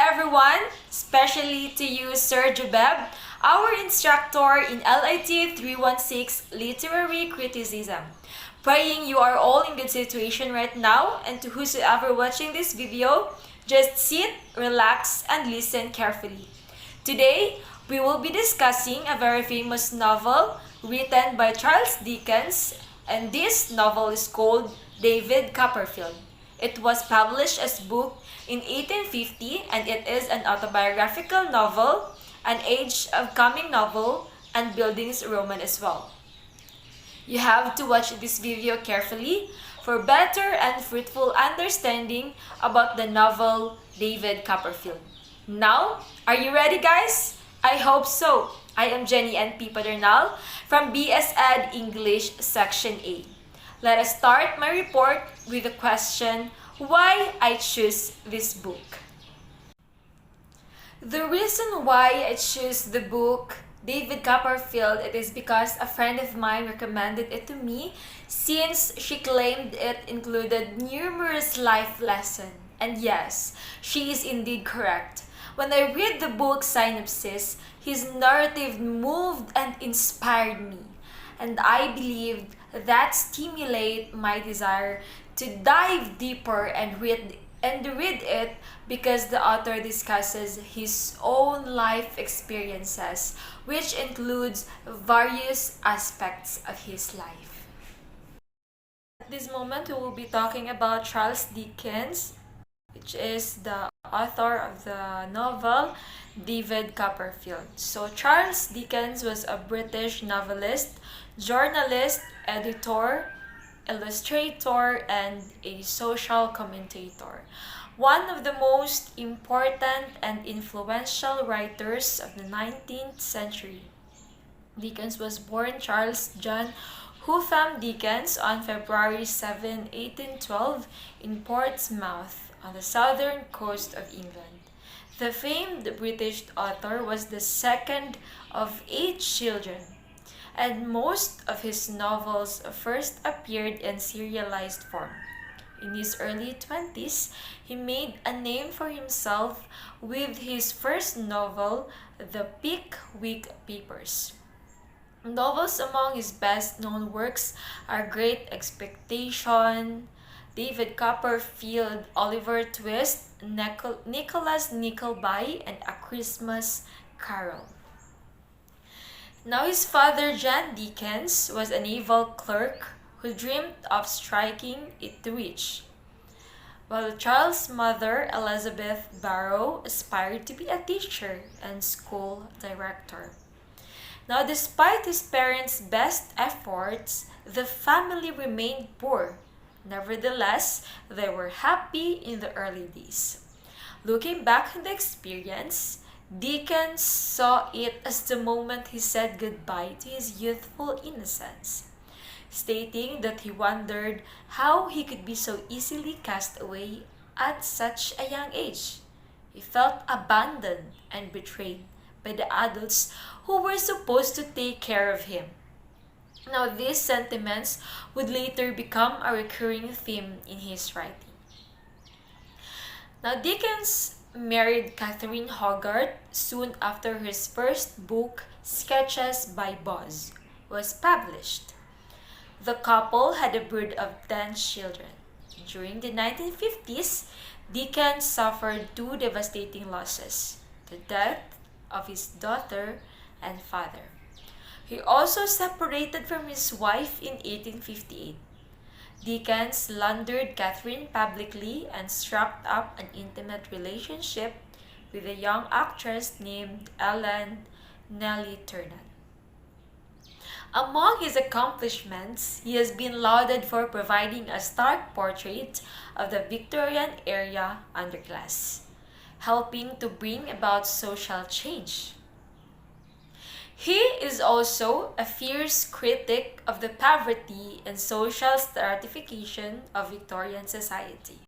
everyone, especially to you, Sir Jubeb, our instructor in LIT 316 Literary Criticism. Praying you are all in good situation right now, and to whosoever watching this video, just sit, relax, and listen carefully. Today, we will be discussing a very famous novel written by Charles Dickens, and this novel is called David Copperfield. It was published as book in 1850 and it is an autobiographical novel, an age of coming novel, and buildings Roman as well. You have to watch this video carefully for better and fruitful understanding about the novel David Copperfield. Now, are you ready guys? I hope so. I am Jenny N.P. Padernal from BS Ed English Section A. Let us start my report with the question, why I choose this book. The reason why I choose the book David Copperfield, it is because a friend of mine recommended it to me since she claimed it included numerous life lessons. And yes, she is indeed correct. When I read the book synopsis, his narrative moved and inspired me. And I believed that stimulate my desire to dive deeper and read it because the author discusses his own life experiences, which includes various aspects of his life. At this moment, we will be talking about Charles Dickens, which is the author of the novel David Copperfield. So Charles Dickens was a British novelist, journalist, editor, illustrator, and a social commentator. One of the most important and influential writers of the 19th century. Dickens was born Charles John Hotham Dickens on February 7, 1812 in Portsmouth on the southern coast of England. The famed British author was the second of 8 children, and most of his novels first appeared in serialized form. In his early 20s, he made a name for himself with his first novel, The Pickwick Papers. Novels among his best-known works are Great Expectation, David Copperfield, Oliver Twist, Nicholas Nickleby, and A Christmas Carol. Now his father, John Dickens, was a naval clerk who dreamed of striking it rich, while Charles' mother, Elizabeth Barrow, aspired to be a teacher and school director. Now, despite his parents' best efforts, the family remained poor. Nevertheless, they were happy in the early days. Looking back on the experience, Dickens saw it as the moment he said goodbye to his youthful innocence, stating that he wondered how he could be so easily cast away at such a young age. He felt abandoned and betrayed by the adults who were supposed to take care of him. Now, these sentiments would later become a recurring theme in his writing. Now, Dickens married Catherine Hogarth soon after his first book, Sketches by Boz, was published. The couple had a brood of 10 children. During the 1950s, Dickens suffered 2 devastating losses: the death of his daughter and father. He also separated from his wife in 1858. Dickens slandered Catherine publicly and struck up an intimate relationship with a young actress named Ellen Nellie Turner. Among his accomplishments, he has been lauded for providing a stark portrait of the Victorian era underclass, helping to bring about social change. He is also a fierce critic of the poverty and social stratification of Victorian society.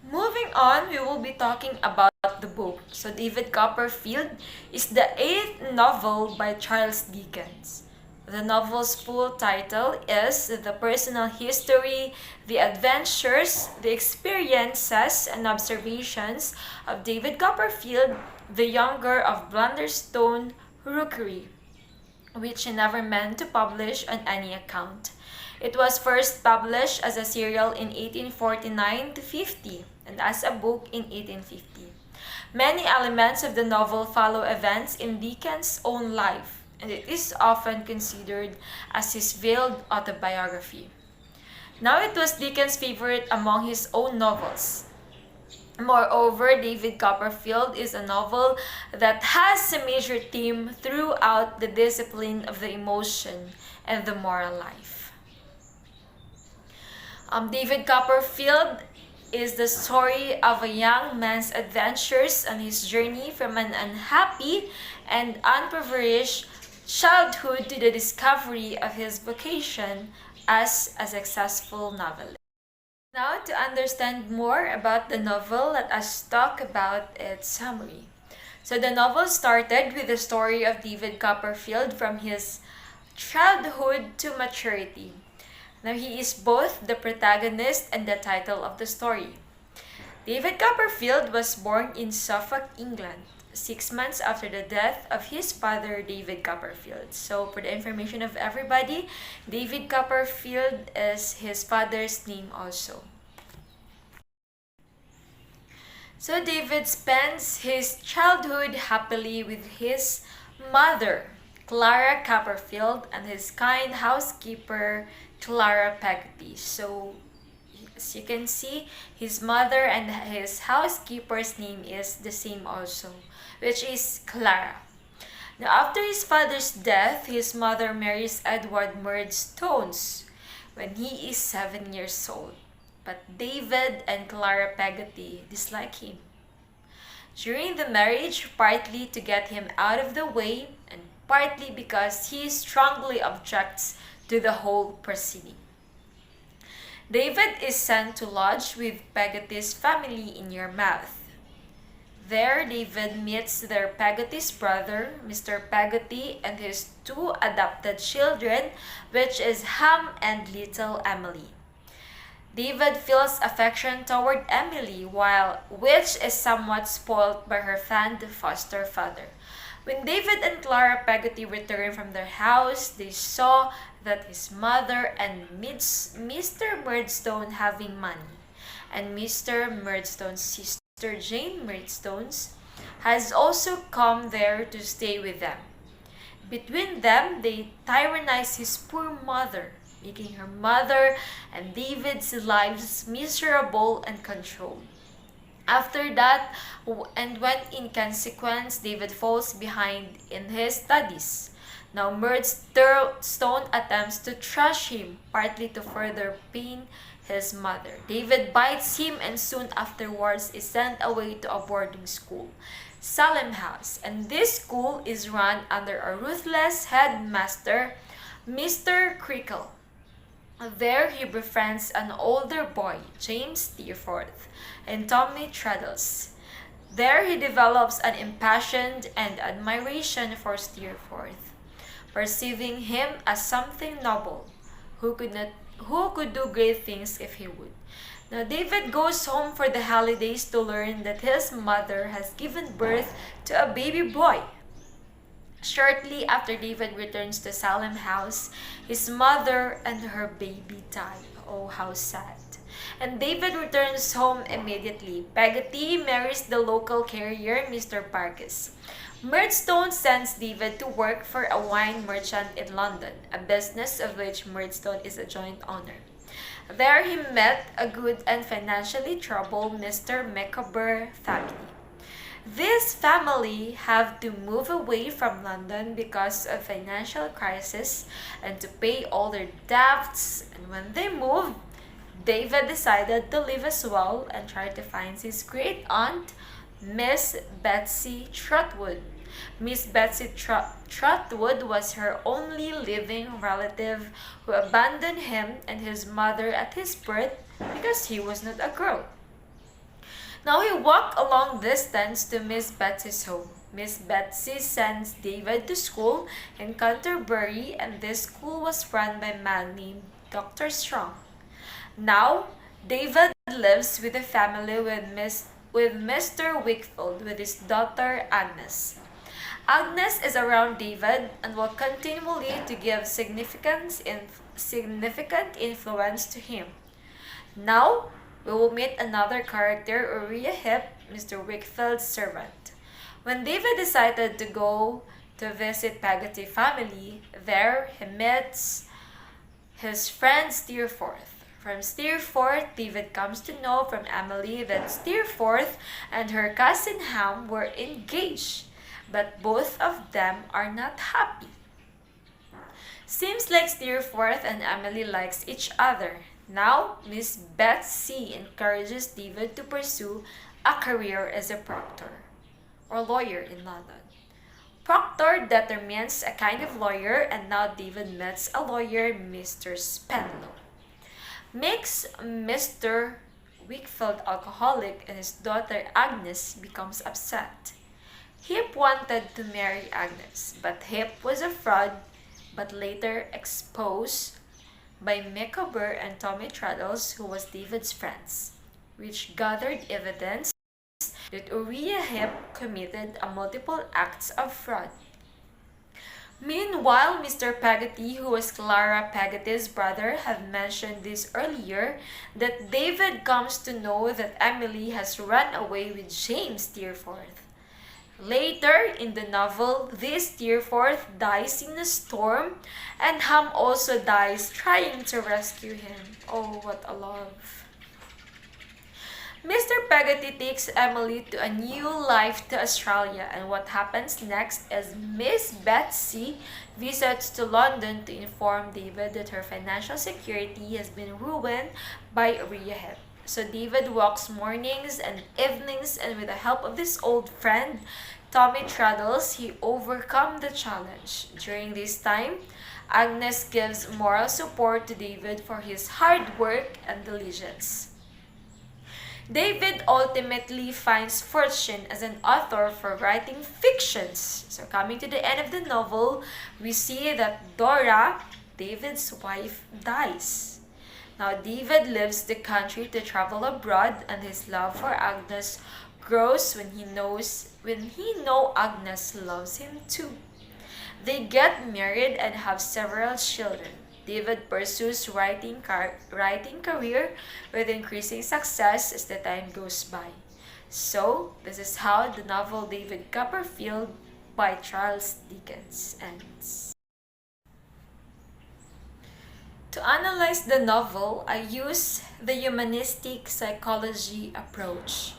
Moving on, we will be talking about the book. So David Copperfield is the 8th novel by Charles Dickens. The novel's full title is The Personal History, The Adventures, the Experiences, and Observations of David Copperfield, the younger of Blunderstone Rookery, which he never meant to publish on any account. It was first published as a serial in 1849 to 50 and as a book in 1850. Many elements of the novel follow events in Dickens' own life, and it is often considered as his veiled autobiography. Now it was Dickens' favorite among his own novels. Moreover, David Copperfield is a novel that has a major theme throughout the discipline of the emotion and the moral life. David Copperfield is the story of a young man's adventures on his journey from an unhappy and impoverished childhood to the discovery of his vocation as a successful novelist. Now, to understand more about the novel, let us talk about its summary. So, the novel started with the story of David Copperfield from his childhood to maturity. Now, he is both the protagonist and the title of the story. David Copperfield was born in Suffolk, England, 6 months after the death of his father, David Copperfield. So, for the information of everybody, David Copperfield is his father's name also. So, David spends his childhood happily with his mother, Clara Copperfield, and his kind housekeeper, Clara Peggotty. So, as you can see, his mother and his housekeeper's name is the same also, which is Clara. Now, after his father's death, his mother marries Edward Murdstone when he is 7 years old. But David and Clara Peggotty dislike him. During the marriage, partly to get him out of the way and partly because he strongly objects to the whole proceeding. David is sent to lodge with Peggotty's family in Yarmouth. There, David meets their Peggotty's brother, Mr. Peggotty, and his 2 adopted children, which is Ham and little Emily. David feels affection toward Emily, which is somewhat spoiled by her fond foster father. When David and Clara Peggotty returned from their house, they saw that his mother and Mr. Murdstone having money, and Mr. Murdstone's sister Jane Murdstone has also come there to stay with them. Between them, they tyrannize his poor mother, making her mother and David's lives miserable and controlled. After that, and when in consequence David falls behind in his studies, now Murdstone attempts to thrash him, partly to further pain his mother. David bites him and soon afterwards is sent away to a boarding school, Salem House, and this school is run under a ruthless headmaster, Mr. Creakle. There he befriends an older boy, James Steerforth, and Tommy Traddles. There he develops an impassioned and admiration for Steerforth, perceiving him as something noble, who could do great things if he would. Now David goes home for the holidays to learn that his mother has given birth to a baby boy. Shortly after David returns to Salem House, his mother and her baby die. Oh, how sad. And David returns home immediately. Peggotty marries the local carrier, Mr. Parkes. Murdstone sends David to work for a wine merchant in London, a business of which Murdstone is a joint owner. There he met a good and financially troubled Mr. Micawber family. This family have to move away from London because of financial crisis and to pay all their debts. And when they moved, David decided to leave as well and try to find his great aunt, Miss Betsy Trotwood. Miss Betsy Trotwood was her only living relative who abandoned him and his mother at his birth because he was not a girl. Now he walked a long distance to Miss Betsy's home. Miss Betsy sends David to school in Canterbury, and this school was run by a man named Dr. Strong. Now, David lives with a family with Mr. Wickfield with his daughter Agnes. Agnes is around David and will continually to give significant influence to him. Now, we will meet another character, Uriah Heep, Mr. Wickfield's servant. When David decided to go to visit Peggotty family, there he meets his friend Steerforth. From Steerforth, David comes to know from Emily that Steerforth and her cousin Ham were engaged, but both of them are not happy. Seems like Steerforth and Emily likes each other. Now, Miss Betsy encourages David to pursue a career as a proctor or lawyer in London. Proctor determines a kind of lawyer, and now David meets a lawyer, Mr. Spenlow. Makes Mr. Wickfield alcoholic, and his daughter Agnes becomes upset. Heep wanted to marry Agnes, but Heep was a fraud, but later exposed by Micawber and Tommy Traddles, who was David's friends, which gathered evidence that Uriah Heep committed a multiple acts of fraud. Meanwhile, Mr. Peggotty, who was Clara Peggotty's brother, had mentioned this earlier, that David comes to know that Emily has run away with James Steerforth. Later in the novel, this Steerforth dies in a storm, and Ham also dies trying to rescue him. Oh, what a love. Mr. Peggotty takes Emily to a new life to Australia, and what happens next is Miss Betsy visits to London to inform David that her financial security has been ruined by Uriah Heep. So David walks mornings and evenings, and with the help of this old friend, Tommy Traddles, he overcome the challenge. During this time, Agnes gives moral support to David for his hard work and diligence. David ultimately finds fortune as an author for writing fictions. So coming to the end of the novel, we see that Dora, David's wife, dies. Now David leaves the country to travel abroad, and his love for Agnes grows when he knows Agnes loves him too. They get married and have several children. David pursues writing career with increasing success as the time goes by. So, this is how the novel David Copperfield by Charles Dickens ends. To analyze the novel, I use the humanistic psychology approach.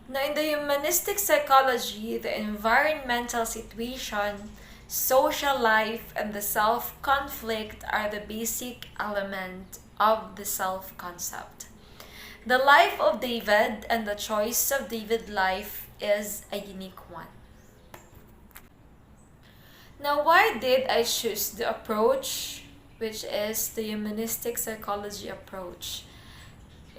Now, in the humanistic psychology, the environmental situation, social life, and the self-conflict are the basic element of the self-concept. The life of David and the choice of David's life is a unique one. Now, why did I choose the approach, which is the humanistic psychology approach?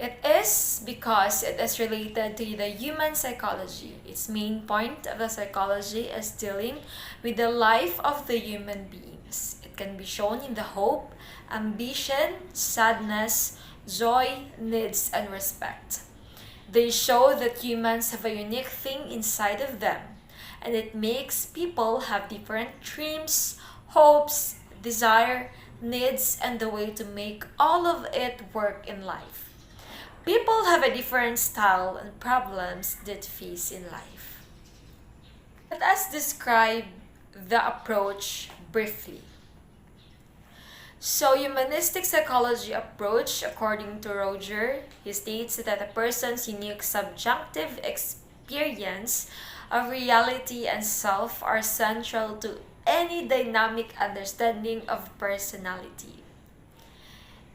It is because it is related to the human psychology. Its main point of the psychology is dealing with the life of the human beings. It can be shown in the hope, ambition, sadness, joy, needs, and respect. They show that humans have a unique thing inside of them, and it makes people have different dreams, hopes, desire, needs, and the way to make all of it work in life. People have a different style and problems that face in life. Let us describe the approach briefly. So, humanistic psychology approach, according to Roger, he states that a person's unique subjective experience of reality and self are central to any dynamic understanding of personality.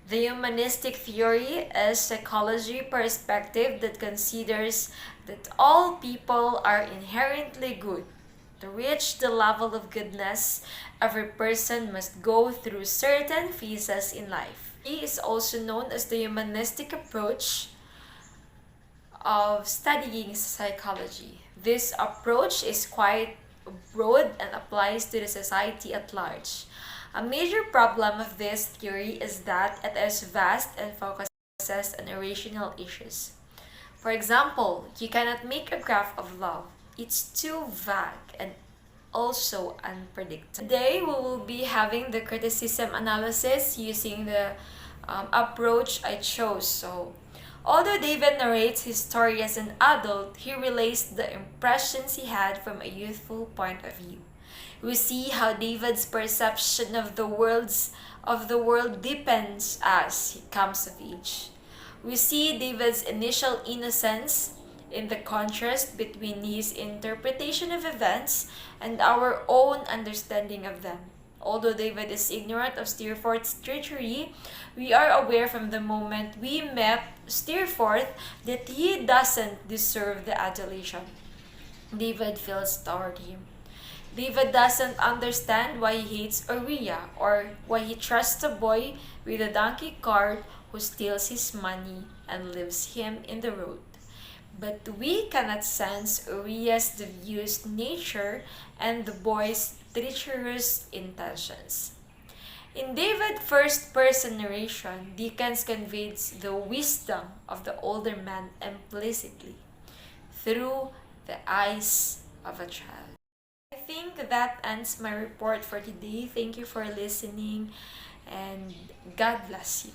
The humanistic theory is psychology perspective that considers that all people are inherently good. To reach the level of goodness, every person must go through certain phases in life. It is also known as the humanistic approach of studying psychology. This approach is quite broad and applies to the society at large. A major problem of this theory is that it is vast and focuses on irrational issues. For example, you cannot make a graph of love. It's too vague and also unpredictable. Today, we will be having the criticism analysis using the approach I chose. So, although David narrates his story as an adult, he relays the impressions he had from a youthful point of view. We see how David's perception of the world deepens as he comes of age. We see David's initial innocence in the contrast between his interpretation of events and our own understanding of them. Although David is ignorant of Steerforth's treachery, we are aware from the moment we met Steerforth that he doesn't deserve the adulation David feels toward him. David doesn't understand why he hates Uriah or why he trusts a boy with a donkey cart who steals his money and leaves him in the road. But we cannot sense Uriah's devious nature and the boy's treacherous intentions. In David's first-person narration, Dickens conveys the wisdom of the older man implicitly through the eyes of a child. I think that ends my report for today. Thank you for listening and God bless you.